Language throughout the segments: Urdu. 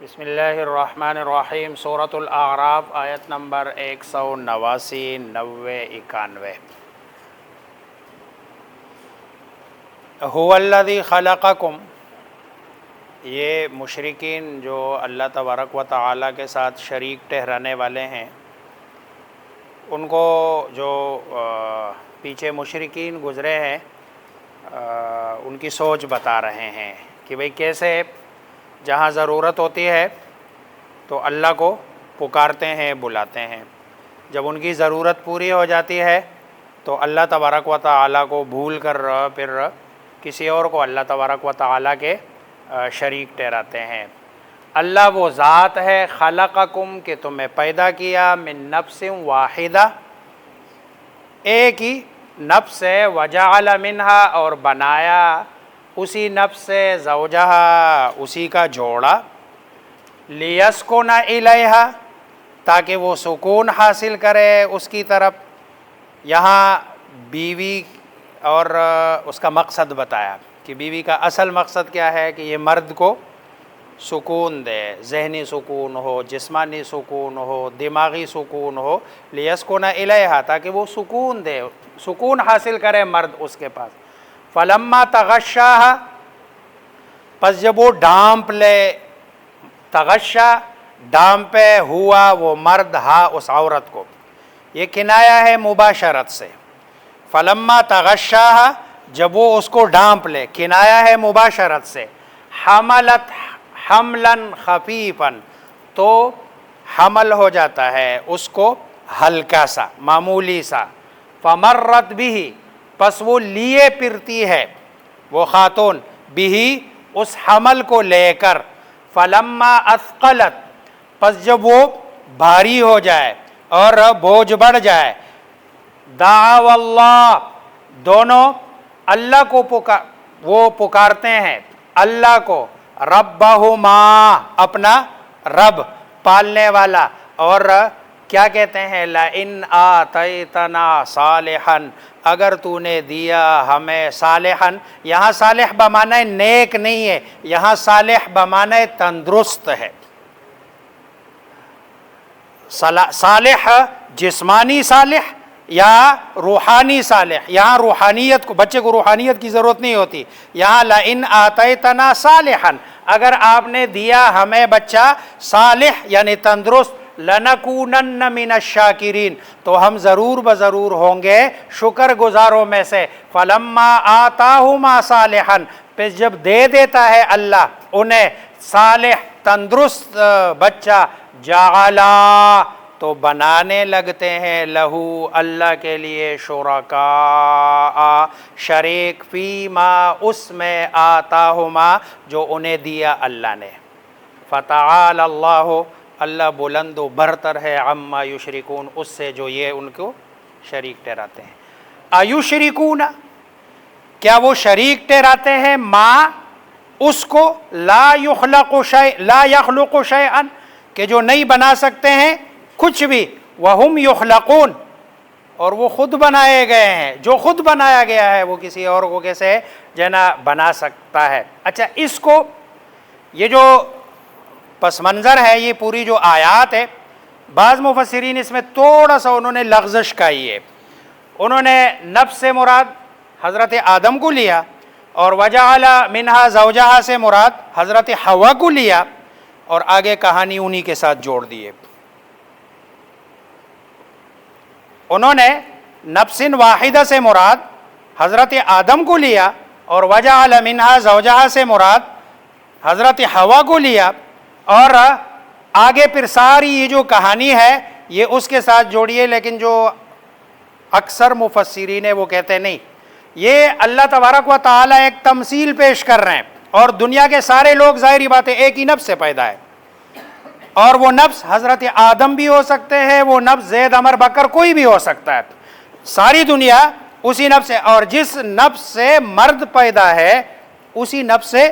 بسم اللہ الرحمن الرحیم۔ سورۃ الاعراف آیت نمبر 189، 90، 91۔ هو الذی خلقکم، یہ مشرکین جو اللہ تبارک و تعالیٰ کے ساتھ شریک ٹھہرانے والے ہیں، ان کو جو پیچھے مشرکین گزرے ہیں ان کی سوچ بتا رہے ہیں کہ بھئی کیسے جہاں ضرورت ہوتی ہے تو اللہ کو پکارتے ہیں، بلاتے ہیں، جب ان کی ضرورت پوری ہو جاتی ہے تو اللہ تبارک و تعالیٰ کو بھول کر پھر کسی اور کو اللہ تبارک و تعالیٰ کے شریک ٹھہراتے ہیں۔ اللہ وہ ذات ہے خلقکم کہ تمہیں پیدا کیا، من نفس واحدہ، ایک ہی نفس سے، وجعل منہا، اور بنایا اسی نفس سے، زوجہا، اسی کا جوڑا، لیسکن الیہا، تاکہ وہ سکون حاصل کرے اس کی طرف۔ یہاں بیوی اور اس کا مقصد بتایا کہ بیوی کا اصل مقصد کیا ہے کہ یہ مرد کو سکون دے، ذہنی سکون ہو، جسمانی سکون ہو، دماغی سکون ہو، لیسکن الیہا، تاکہ وہ سکون دے، سکون حاصل کرے مرد اس کے پاس۔ فلما تغشاہا، پس جب وہ ڈھانپ لے، تغشا ڈھانپے ہوا وہ مرد، ہا اس عورت کو، یہ کنایا ہے مباشرت سے۔ فلما تغشاہا، جب وہ اس کو ڈھانپ لے، کنایا ہے مباشرت سے۔ حملت حملا خفیفا، تو حمل ہو جاتا ہے اس کو ہلکا سا، معمولی سا۔ فمرت بھی، پس وہ لیے پھرتی ہے وہ خاتون، بھی اس حمل کو لے کر۔ فلما اثقلت، پس جب وہ بھاری ہو جائے اور بوجھ بڑھ جائے، دعوا اللہ، دونوں اللہ کو وہ پکارتے ہیں اللہ کو، ربہما، اپنا رب، پالنے والا، اور کیا کہتے ہیں، لئن آتیتنا صالحا، اگر تو نے دیا ہمیں صالحا، یہاں صالح بمعنی نیک نہیں ہے، یہاں صالح بمعنی تندرست ہے۔ صالح جسمانی صالح یا روحانی صالح، یہاں روحانیت کو، بچے کو روحانیت کی ضرورت نہیں ہوتی، یہاں لئن آتیتنا صالحا، اگر آپ نے دیا ہمیں بچہ صالح یعنی تندرست، لنکونن من الشاکرین، تو ہم ضرور بضرور ہوں گے شکر گزاروں میں سے۔ فلما آتاہما صالحا، پھر جب دے دیتا ہے اللہ انہیں صالح تندرست بچہ، جعلا، تو بنانے لگتے ہیں لہو، اللہ کے لیے، شرکاء، شریک، فیما، اس میں، آتاہما، جو انہیں دیا اللہ نے۔ فتعالی اللہ، اللہ بلند و برتر ہے، عما یشرکون، اس سے جو یہ ان کو شریک ٹھہراتے ہیں۔ ایشرکون، کیا وہ شریک ٹھہراتے ہیں، ما، اس کو، لا یخلق شیئا، کہ جو نہیں بنا سکتے ہیں کچھ بھی، وہم یخلقون، اور وہ خود بنائے گئے ہیں، جو خود بنایا گیا ہے وہ کسی اور کو کیسے جنا بنا سکتا ہے۔ اچھا، اس کو، یہ جو پس منظر ہے، یہ پوری جو آیات ہے، بعض مفسرین اس میں تھوڑا سا انہوں نے لغزش کہی ہے، انہوں نے نفس سے مراد حضرت آدم کو لیا، اور وجعل منہا زوجہا سے مراد حضرت حوا کو لیا، اور آگے کہانی انہی کے ساتھ جوڑ دیے۔ انہوں نے نفس واحدہ سے مراد حضرت آدم کو لیا، اور وجعل منہا زوجہا سے مراد حضرت حوا کو لیا، اور آگے پھر ساری یہ جو کہانی ہے یہ اس کے ساتھ جوڑیے، لیکن جو اکثر مفسرین ہیں وہ کہتے ہیں نہیں، یہ اللہ تبارک و تعالیٰ ایک تمثیل پیش کر رہے ہیں، اور دنیا کے سارے لوگ ظاہری بات ہے ایک ہی نفس سے پیدا ہے، اور وہ نفس حضرت آدم بھی ہو سکتے ہیں، وہ نفس زید عمر بکر کوئی بھی ہو سکتا ہے، ساری دنیا اسی نفس سے، اور جس نفس سے مرد پیدا ہے اسی نفس سے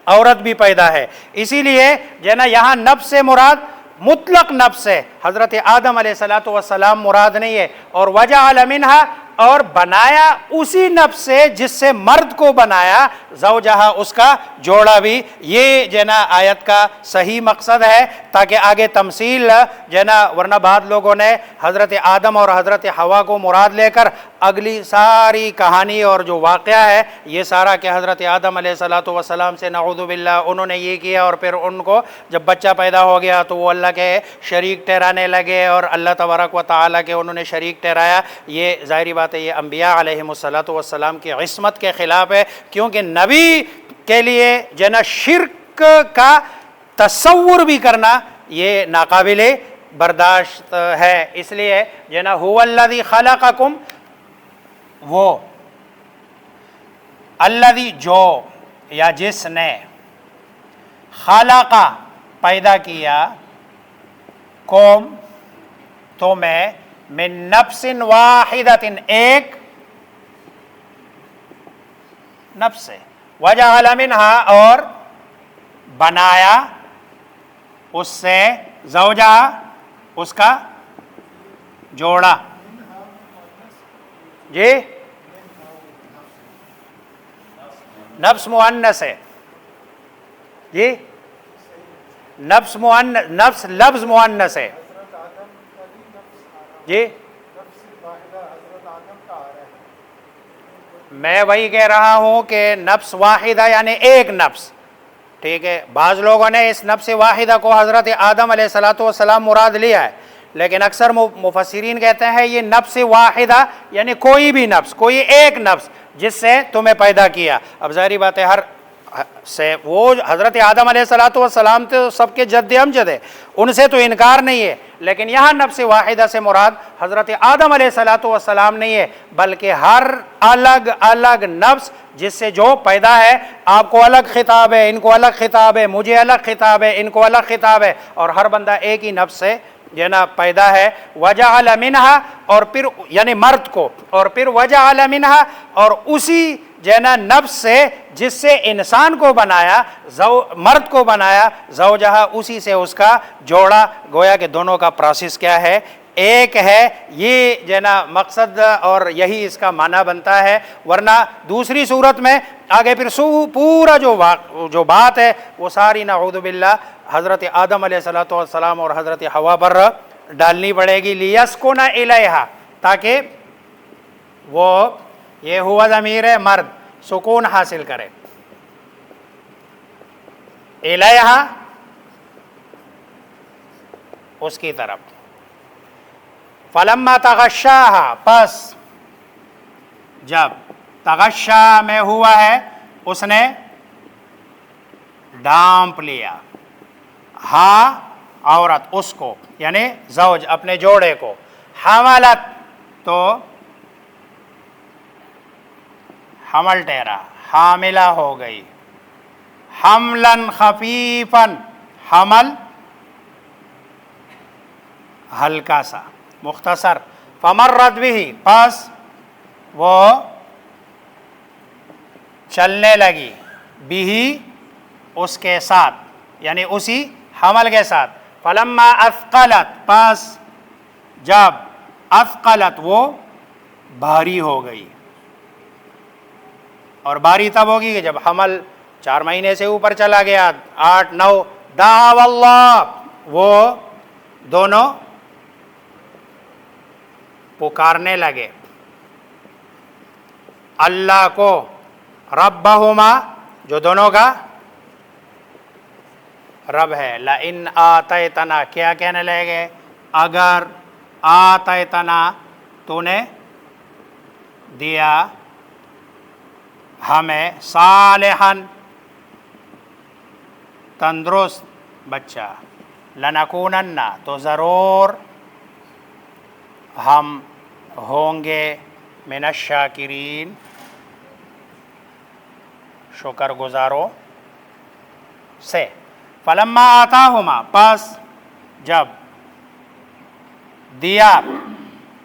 عورت بھی پیدا ہے۔ اسی لیے جو نا یہاں نفس سے مراد مطلق نفس ہے، حضرت آدم علیہ السلام مراد نہیں ہے، اور وجعل منہا اور بنایا اسی نفس سے جس سے مرد کو بنایا، زوجہا اس کا جوڑا بھی۔ یہ جو ہے نا آیت کا صحیح مقصد ہے، تاکہ آگے تمثیل جو ہے نا، ورنہ بعض لوگوں نے حضرت آدم اور حضرت حوا کو مراد لے کر اگلی ساری کہانی اور جو واقعہ ہے یہ سارا کہ حضرت آدم علیہ السلام سے نعوذ باللہ انہوں نے یہ کیا، اور پھر ان کو جب بچہ پیدا ہو گیا تو وہ اللہ کے شریک ٹھہرانے لگے اور اللہ تبارک و تعالیٰ کے انہوں نے شریک ٹھہرایا۔ یہ ظاہری بات ہے یہ انبیاء علیہم السلام کی عصمت کے خلاف ہے، کیونکہ نبی کے لیے جو ہے نا شرک کا تصور بھی کرنا یہ ناقابل برداشت ہے۔ اس لیے جو ہے نا هو الذی خلقکم، وہ الذی جو یا جس نے، خلق پیدا کیا، قوم تمہیں، من نفس واحدۃ ایک نفس سے، وجعل منہا اور بنایا اس سے، زوجہ اس کا جوڑا، جی نفس مؤنث ہے، جی نفس مؤنث، نفس لفظ مؤنث ہے، جی میں وہی کہہ رہا ہوں کہ نفس واحدہ یعنی ایک نفس، ٹھیک ہے۔ بعض لوگوں نے اس نفس واحدہ کو حضرت آدم علیہ السلام مراد لیا ہے، لیکن اکثر مفسرین کہتے ہیں یہ نفس واحدہ یعنی کوئی بھی نفس، کوئی ایک نفس جس سے تمہیں پیدا کیا۔ اب ظاہری بات ہے ہر سے وہ حضرت آدم علیہ السلام تو سب کے جد امجد ہے، ان سے تو انکار نہیں ہے، لیکن یہاں نفس واحدہ سے مراد حضرت آدم علیہ السلام نہیں ہے، بلکہ ہر الگ الگ نفس جس سے جو پیدا ہے۔ آپ کو الگ خطاب ہے، ان کو الگ خطاب ہے، مجھے الگ خطاب ہے، ان کو الگ خطاب ہے، اور ہر بندہ ایک ہی نفس سے جو ہے نا پیدا ہے۔ وجعل منہا، اور پھر یعنی مرد کو، اور پھر وجعل منہا، اور اسی جو ہے نا نفس سے جس سے انسان کو بنایا، مرد کو بنایا، زوجہا اسی سے اس کا جوڑا۔ گویا کہ دونوں کا پروسیس کیا ہے، ایک ہے، یہ جو ہے نا مقصد اور یہی اس کا معنی بنتا ہے۔ ورنہ دوسری صورت میں آگے پھر پورا جو بات ہے وہ ساری نعوذ باللہ حضرت آدم علیہ السلام اور حضرت حوا پر ڈالنی پڑے گی، لیسکن الیہا، تاکہ وہ، یہ ہوا ضمیر ہے مرد، سکون حاصل کرے، الیہا اس کی طرف۔ فلما تغشاہا، پس جب تغشا میں ہوا ہے اس نے ڈانپ لیا، ہاں عورت اس کو یعنی زوج اپنے جوڑے کو، حملت تو حمل ٹھہرا، حاملہ ہو گئی، حملاً خفیفاً، حمل ہلکا سا مختصر، فمرت بھی، پس وہ چلنے لگی، بھی اس کے ساتھ یعنی اسی حمل کے ساتھ، فلما اثقلت، پس جب اثقلت وہ بھاری ہو گئی، اور بھاری تب ہوگی کہ جب حمل 4 مہینے سے اوپر چلا گیا، 8 9، دعوا اللہ، وہ دونوں پکارنے لگے اللہ کو، ربہما جو دونوں کا رب ہے، لئن آتیتنا، کیا کہنے لگے، اگر آتیتنا تو نے دیا ہمیں، صالحاً تندرست بچہ، لنکونن تو ضرور ہم ہوں گے، من الشاکرین شکر گزاروں سے۔ فلما آتاہما، پس جب دیا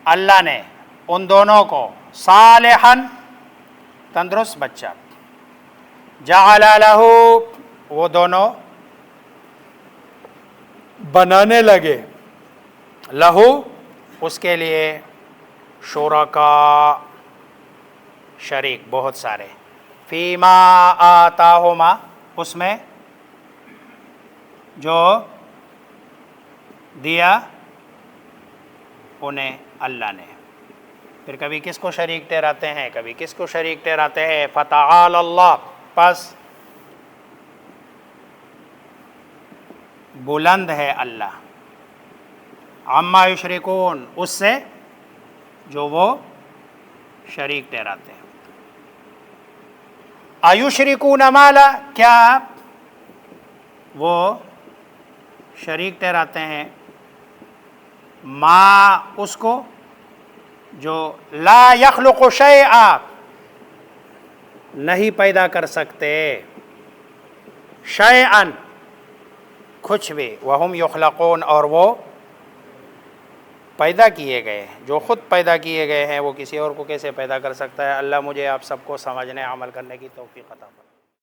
اللہ نے ان دونوں کو، صالحاً تندرست بچہ، جعل لہ وہ دونوں بنانے لگے، لہو اس کے لیے، شرکا شریک بہت سارے، فیما آتاہما اس میں جو دیا انہیں اللہ نے. پھر کبھی کس کو شریک ٹھہراتے ہیں، کبھی کس کو شریک ٹھہراتے ہیں. فتعالی اللہ، پس بلند ہے اللہ، عما یشرکون اس سے جو وہ شریک ٹھہراتے ہیں. ایشرکون ما لا، کیا وہ شریک ٹھہراتے ہیں ما اس کو جو لا یخلق شیئا نہیں پیدا کر سکتے، شیئا کچھ بھی، وہم یخلقون اور وہ پیدا کیے گئے، جو خود پیدا کیے گئے ہیں وہ کسی اور کو کیسے پیدا کر سکتا ہے. اللہ مجھے آپ سب کو سمجھنے عمل کرنے کی توفیق عطا فرمائے.